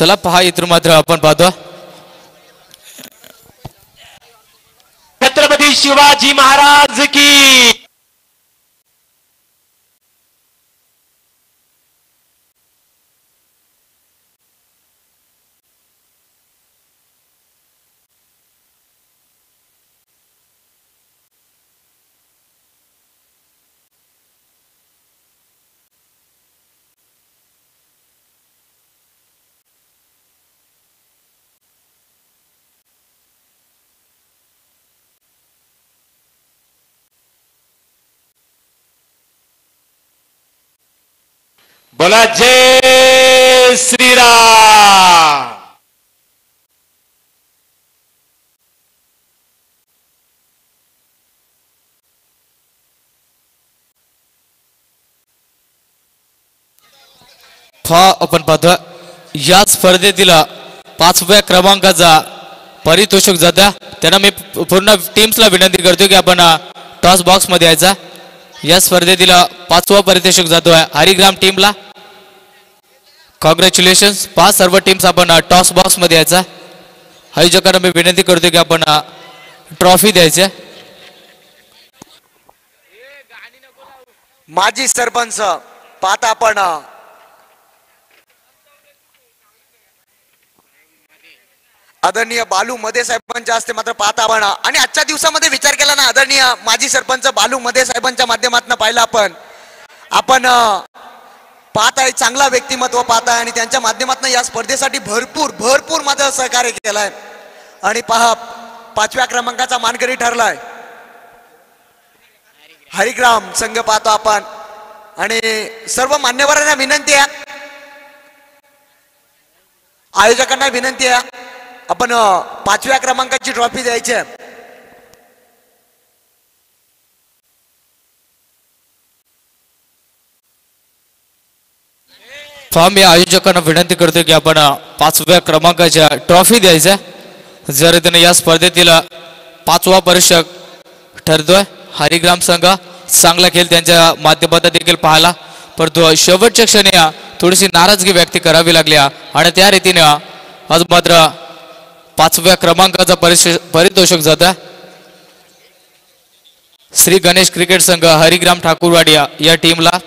चला पहा इथून मात्र आपण पाहतो छत्रपती शिवाजी महाराज की बोला जय श्रीराम। आपण पाहतो या स्पर्धेतील 5व्या क्रमांकाचा पारितोषिक जाता त्यांना मी पूर्ण टीम्सला विनंती करतो की आपण टॉस बॉक्स मध्ये यायचा। या स्पर्धेतील 5वा पारितोषिक जातोय हरिग्राम टीमला। कॉंग्रॅच्युलेशन्स। 5 सर्व टीम्स आपण टॉस बॉक्स मध्ये यायचा। आयोजकांना मी विनंती करतो की आपण ट्रॉफी द्यायची। माजी सरपंच पाहता आपण आदरणीय बालू मध्ये साहेबांच्या हस्ते मात्र पाहता आपण आणि आजच्या दिवसामध्ये विचार केला ना आदरणीय माजी सरपंच बालू मध्ये साहेबांच्या माध्यमातून पाहिलं आपण पाहताय चांगला व्यक्तिमत्व पाहताय आणि त्यांच्या माध्यमातून या स्पर्धेसाठी भरपूर माझं सहकार्य केलंय आणि पहा 5व्या क्रमांकाचा मानकरी ठरलाय हरिग्राम संघ पाहतो आपण आणि सर्व मान्यवरांना विनंती आहे आयोजकांना विनंती आहे आपण 5व्या क्रमांकाची ट्रॉफी द्यायची आहे। मी आयोजकांना विनंती करतो की आपण 5व्या क्रमांकाच्या ट्रॉफी द्यायच्या। जर त्याने या स्पर्धेतील 5वा परीक्षक ठरतोय हरिग्राम संघ चांगला खेळ त्यांच्या माध्यमातून देखील पाहिला परंतु शेवटच्या क्षणी थोडीशी नाराजगी व्यक्त करावी लागली आणि त्या रीतीने आज मात्र 5व्या क्रमांकाचा पारितोषिक जाता श्री गणेश क्रिकेट संघ हरिग्राम ठाकूरवाडी या टीमला।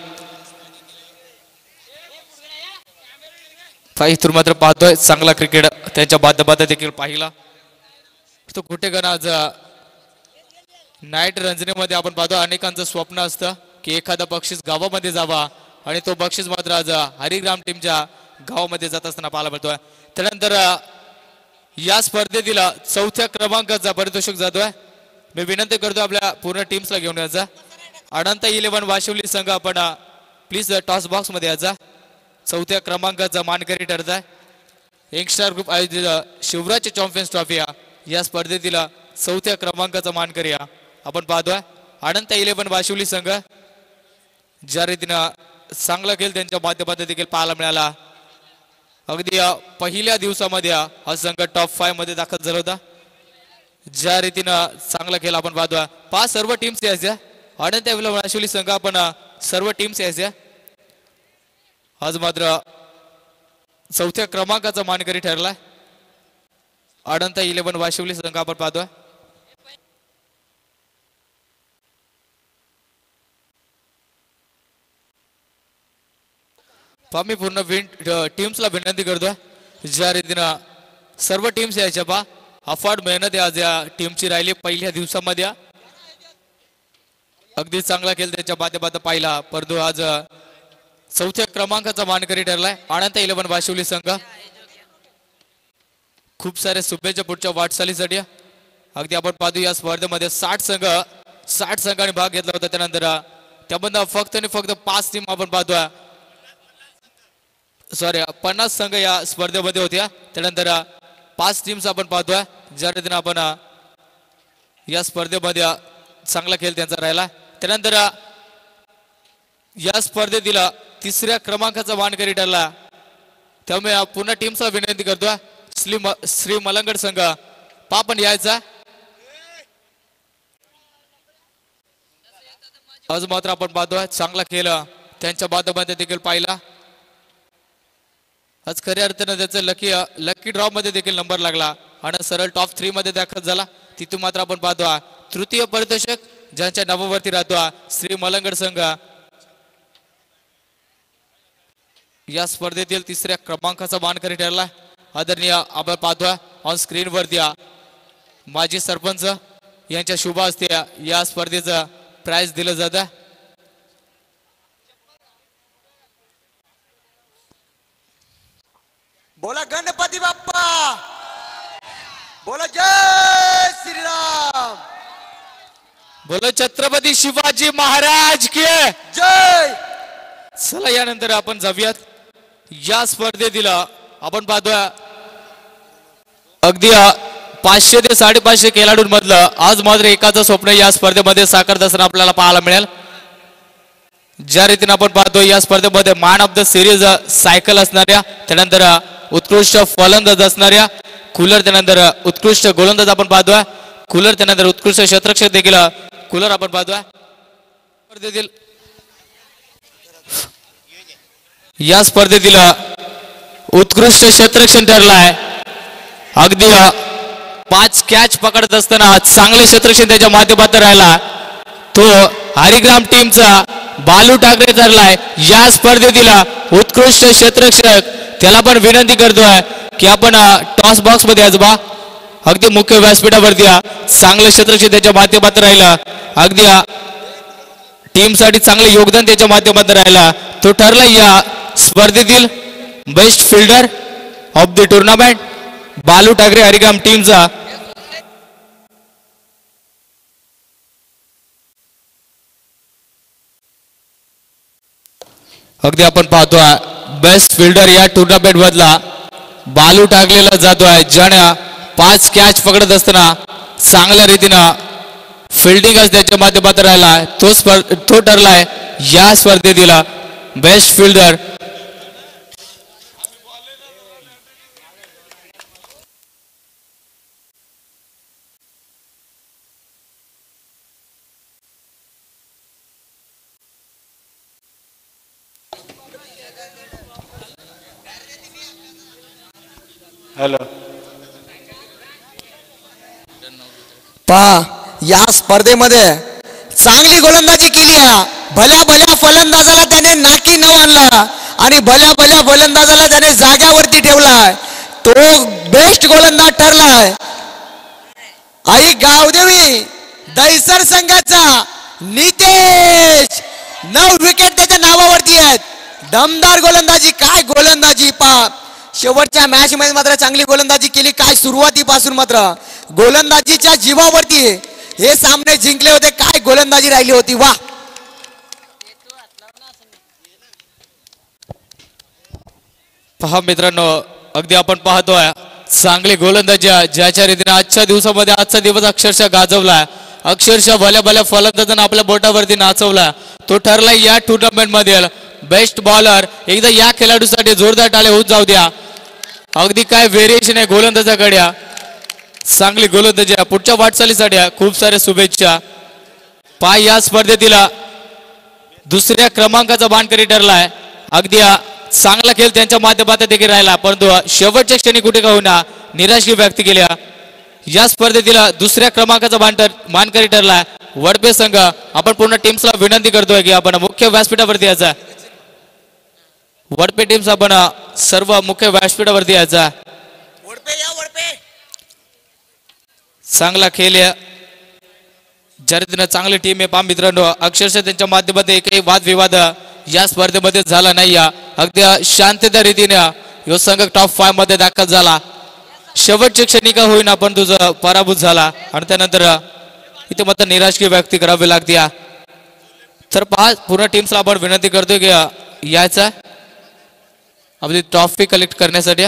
इथून मात्र पाहतोय चांगला क्रिकेट त्यांच्या माध्यमातून देखील पाहिला तो कुठेगण आज नाईट रंजनेमध्ये आपण पाहतो अनेकांचं स्वप्न असतं की एखादा बक्षीस गावामध्ये जावा आणि तो बक्षीस मात्र आज हरिग्राम टीमच्या गावामध्ये जात असताना पाहायला मिळतोय। त्यानंतर या स्पर्धेतील 4थ्या क्रमांकाचा पारितोषिक जातोय। मी विनंती करतो आपल्या पूर्ण टीम्सला घेऊन यायचा। अनंत 11 वाशिवली संघ आपण प्लीज टॉस बॉक्स मध्ये यायचा। 4थ्या क्रमांकाचा मानकरी ठरताय यंगस्टर ग्रुप आयोजित शिवराज चॅम्पियन्स ट्रॉफी या स्पर्धेतील 4थ्या क्रमांकाचा मानकरी आपण पाहतोय अनंत 11 वाशिवली संघ ज्या रीतीनं चांगला खेळ त्यांच्या माध्यमातून देखील पाहायला मिळाला। अगदी पहिल्या दिवसामध्ये हा संघ टॉप 5 मध्ये दाखल झाला होता। ज्या रीतीनं चांगला खेळ आपण पाहतोय 5 सर्व टीम्स यायच्या अनंत 11 वाशिवली संघ आपण सर्व टीम्स यायच्या। आज मात्र 4थ्या क्रमांकाचा मानकरी ठरलाय अनंत 11 वाशिवली संघ आपण पाहतोय। मी पूर्ण टीम्सला विनंती करतोय ज्या रीतीनं सर्व टीम्स यायच्या पहा अफाट मेहनत आज या टीमची राहिली पहिल्या दिवसामध्ये अगदी चांगला खेळ त्याच्या माध्यमातून पाहिला परंतु आज 4थ्या क्रमांकाचा मानकरी ठरलाय अनंत 11 वाशिवली संघ। खूप सारे शुभेच्छा पुढच्या वाटचालीसाठी। अगदी आपण पाहतो या स्पर्धेमध्ये 60 संघांनी भाग घेतला होता त्यानंतर त्यामधून फक्त 5 टीम आपण पाहतोय 50 संघ या स्पर्धेमध्ये होत्या त्यानंतर 5 टीम्स आपण पाहतोय ज्या रीतीने आपण या स्पर्धेमध्ये चांगला खेळ त्यांचा राहिला। त्यानंतर या स्पर्धेतील 3ऱ्या क्रमांकाचा मानकरी ठरला त्यामुळे पुन्हा टीमचा विनंती करतोय श्री मलंगड संघ पापण यायचा। आज मात्र आपण पाहतोय चांगला खेळ त्यांच्या माध्यमातून देखील पाहिला आज खऱ्या अर्थानं त्याचं लकी ड्रॉ मध्ये देखील नंबर लागला आणि सरळ टॉप 3 मध्ये दाखल झाला. तिथून मात्र आपण पाहतो तृतीय परितोषक ज्यांच्या नावावरती राहतो श्री मलंगड संघ या स्पर्धेतील तिसऱ्या क्रमांकाचा मानकरी ठरला. आदरणीय आपण पाहतोय ऑन स्क्रीन वरती माजी सरपंच यांच्या शुभ हस्ते या स्पर्धेचं प्राइज दिलं जातं. बोला गणपती बाप्पा, बोला जय श्रीराम, बोलो छत्रपती शिवाजी महाराज की जय. चला यानंतर आपण जाऊयात या स्पर्धेतील आपण पाहतोय अगदी 500 ते 550 खेळाडूंमधलं आज मात्र एकाचं स्वप्न या स्पर्धेमध्ये साकारत असताना आपल्याला पाहायला मिळेल. ज्या रीतीने आपण पाहतो या स्पर्धेमध्ये man of the series cycle असणाऱ्या, त्यानंतर उत्कृष्ट फलंदाज असणाऱ्या कूलर, त्यानंतर उत्कृष्ट गोलंदाज आपण पाहतोय कूलर, त्यानंतर उत्कृष्ट क्षेत्ररक्षक देखील कूलर आपण पाहतोय. स्पर्धेतील या स्पर्धेतील उत्कृष्ट क्षेत्ररक्षण ठरलाय. अगदी 5 कॅच पकडत असताना चांगले क्षेत्ररक्षण त्याच्या माध्यमातून राहिला तो हरिग्राम टीमचा बालू ठाकरे ठरलाय. या स्पर्धेतील उत्कृष्ट क्षेत्ररक्षक त्याला पण विनंती करतोय की आपण टॉस बॉक्स मध्ये आजोबा अगदी मुख्य व्यासपीठावरती चांगलं क्षेत्ररक्षण त्याच्या माध्यमातून राहिला. अगदी टीम साठी चांगले योगदान त्याच्या माध्यमातून राहिला. तो ठरला या स्पर्धेतील best fielder of the tournament Balu Thackeray हरिग्राम टीमचा. अगदी आपण पाहतोय बेस्ट फिल्डर या टुर्नामेंट मधला बालू ठाकरेला जातोय, ज्याने 5 कॅच पकडत असताना चांगल्या रीतीनं फिल्डिंग त्याच्या माध्यमातून राहिला. तो ठरलाय या स्पर्धेतील बेस्ट फिल्डर. हॅलो पहा या स्पर्धेमध्ये चांगली गोलंदाजी केली आहे. भल्या भल्या फलंदाजाला त्याने नाकी नऊ आणला आणि भल्या भल्या फलंदाजाला त्याने जाग्यावरती ठेवलाय. तो बेस्ट गोलंदाज ठरलाय. आई गावदेवी दहिसर संघाचा नितेश 9 विकेट त्याच्या नावावरती आहेत. दमदार गोलंदाजी, काय गोलंदाजी. पहा शेवटच्या मॅच मध्ये मात्र चांगली गोलंदाजी केली. काय सुरुवातीपासून मात्र गोलंदाजीच्या जीवावरती हे सामने जिंकले होते. काय गोलंदाजी राहिली होती. वा पहा मित्रांनो, अगदी आपण पाहतोय चांगली गोलंदाजी ज्याच्या रीतीने आजच्या दिवसामध्ये आजचा दिवस अक्षरशः गाजवलाय. अक्षरशः भल्या भल्या फलंदाजांना आपल्या बोटावरती नाचवला. तो ठरला या टुर्नामेंट मधील बेस्ट बॉलर. एकदा या खेळाडूसाठी जोरदार टाळे होत जाऊ द्या. अगदी काय व्हेरिएशन आहे गोलंदाजाकडे. चांगली गोलंदाजी पुढच्या वाटचालीसाठी खूप साऱ्या शुभेच्छा. पहा या स्पर्धेतील दुसऱ्या क्रमांकाचा मानकरी ठरलाय. अगदी चांगला खेळ त्यांच्या माध्यमातून देखील राहिला, परंतु शेवटच्या क्षणी कुठे का होईना निराश व्यक्त केल्या. या स्पर्धेतील दुसऱ्या क्रमांकाचा मानकरी ठरलाय वडपे संघ. आपण पूर्ण टीम्सला विनंती करतोय की आपण मुख्य व्यासपीठावरती यायचा. वडपे टीम्स आपण सर्व मुख्य व्यासपीठावरती यायचा. चांगला खेळ आहे, ज्या रीतीने चांगली टीम आहे. पहा मित्रांनो, अक्षरशः त्यांच्या माध्यमातून एकही वादविवाद या स्पर्धेमध्ये झाला नाही. अगदी शांतता रीतीने यो संघ टॉप 5 मध्ये दाखल झाला. शेवटच्या क्षणी का होईना पण तुझा पराभूत झाला आणि त्यानंतर इथे मात्र निराशकी व्यक्त करावी लागते. तर पहा पूर्ण टीम्सला आपण विनंती करतोय की यायचा अगदी ट्रॉफी कलेक्ट करण्यासाठी.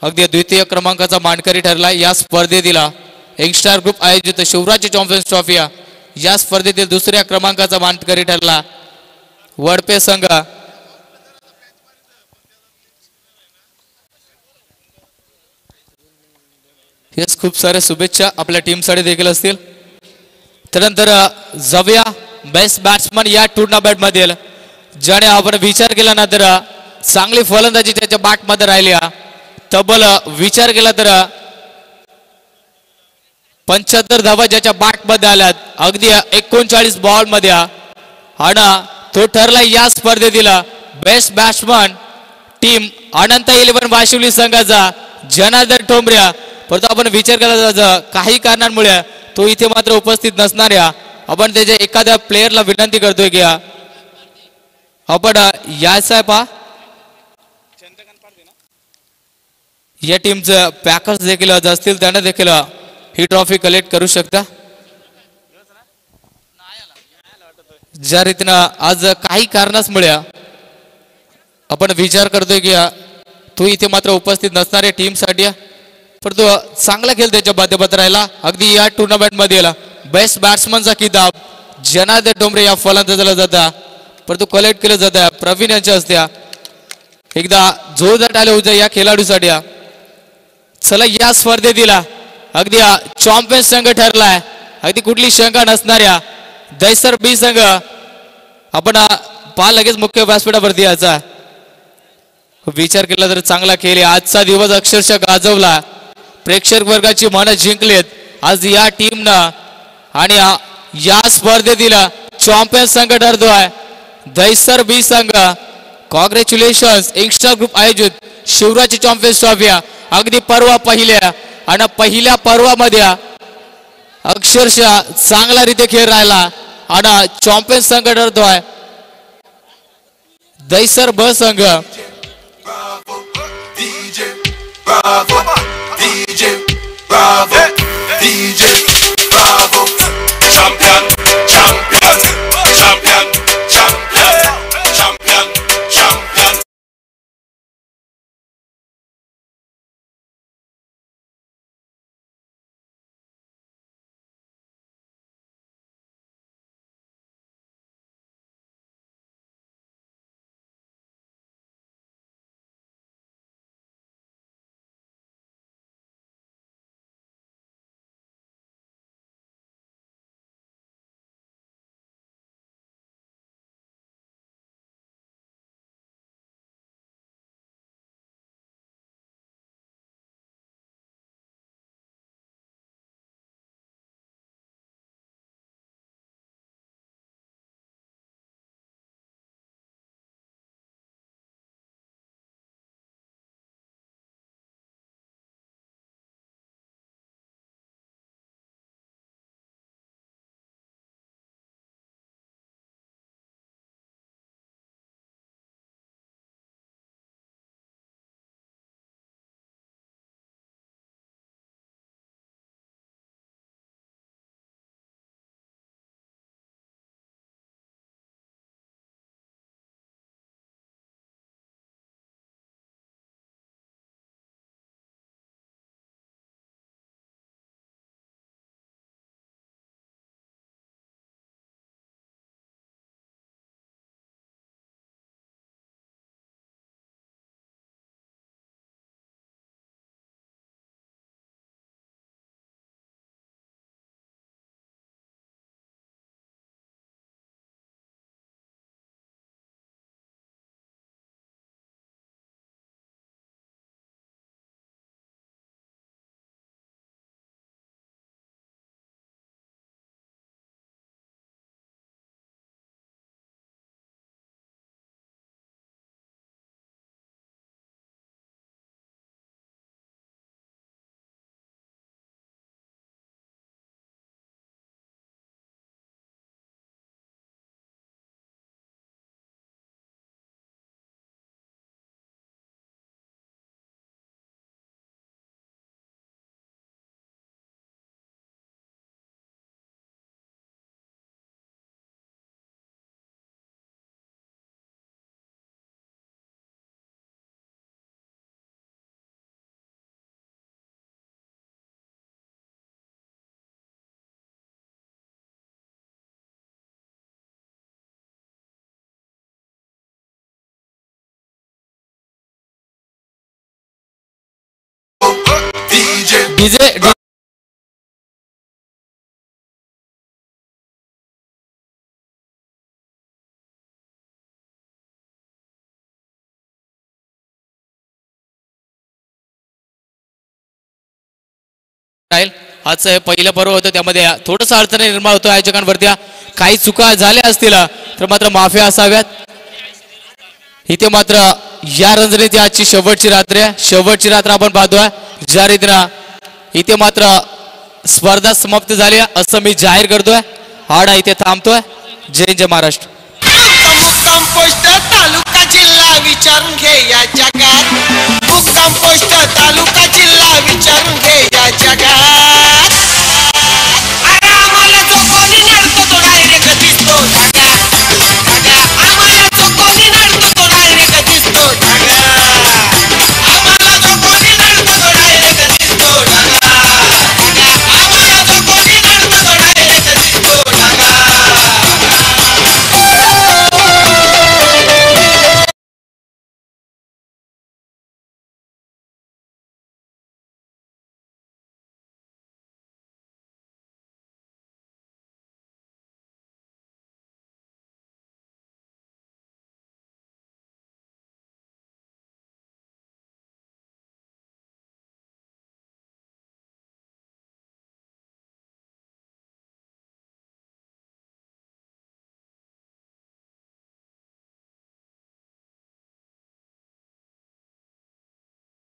अगदी द्वितीय क्रमांकाचा मानकरी ठरला या स्पर्धेतील यंगस्टार ग्रुप आयोजित शिवराज चॅम्पियन्स ट्रॉफी. या स्पर्धेतील दुसऱ्या क्रमांकाचा मानकरी ठरला वडपे संघ. हेच खूप साऱ्या शुभेच्छा आपल्या टीमसाठी देखील असतील. त्यानंतर जाऊया बेस्ट बॅट्समन या टुर्नामेंट मधील, ज्याने आपण विचार केला ना तर चांगली फलंदाजी त्याच्या बॅटमध्ये राहिली. तब्बल विचार केला तर 75 धावा ज्याच्या बॅटमध्ये आल्यात अगदी 39 बॉल मध्ये. आणि तो ठरला या स्पर्धेतील बेस्ट बॅट्समन. टीम अनंत 11 वाशिवली संघाचा जनार्दन ठोंबऱ्या. परंतु आपण विचार केला काही कारणांमुळे तो इथे मात्र उपस्थित नसणाऱ्या आपण त्याच्या एखाद्या प्लेयरला विनंती करतोय की आपण यायचं पहा. या टीमचं पॅकर्स देखील असतील त्यांना देखील ही ट्रॉफी कलेक्ट करू शकता. ज्या रीतीनं आज काही कारणामुळे आपण विचार करतोय की तो इथे मात्र उपस्थित नसणाऱ्या टीम साठी परंतु चांगला खेळ त्याच्या माध्यमातून राहिला. अगदी या टुर्नामेंट मध्ये बेस्ट बॅट्समनचा किताब जनार्दन ठोंबरे या फलंदाजाला जाता परंतु कलेक्ट केलं जातं प्रवीण यांच्या हस्ते. एकदा जोरदार टाळ्या उद्या या खेळाडूसाठी. चला या स्पर्धेतील अगदी चॅम्पियन संघ ठरलाय. अगदी कुठली शंका नसणाऱ्या दैसर बी संघ आपण पहा लगेच मुख्य व्यासपीठावरती याचा विचार केला तर चांगला खेळ. आजचा दिवस अक्षरशः गाजवला. प्रेक्षक वर्गाची मनं जिंकलेत आज या टीमनं. आणि या स्पर्धेतील चॅम्पियन संघ ठरतोय दैसर बी संघ. कॉंग्रॅच्युलेशन्स. एक्स्ट्रा ग्रुप आयोजित शिवराज चॅम्पियन्स ट्रॉफी अगदी पर्व पहिल्या आणि पहिल्या पर्वामध्ये अक्षरशः चांगला रीते खेळ राहिला आणि चॅम्पियन संघ ठरतोय दैसर ब संघ. Bravo, DJ, bravo, DJ, bravo, champion, champion, champion, champion, champion, champion. DJ राहील. आजचं हे पहिलं पर्व होतं, त्यामध्ये थोडंसं अडचणी निर्माण होतो आयोजकांवरती. काही चुका झाल्या असतील तर मात्र माफी असाव्यात. इथे मात्र या रणनीती आजची शेवटची रात्र आहे. शेवटची रात्र आपण पाहतोय ज्या रीतीनं इथे मात्र स्पर्धा समाप्त झाली असं मी जाहीर करतोय. हाडा इथे थांबतोय. जय जय महाराष्ट्र. मुक्काम पोस्ट तालुका जिल्हा विचारून घे या जगात. मुक्काम पोस्ट तालुका जिल्हा विचारून घे या जगात.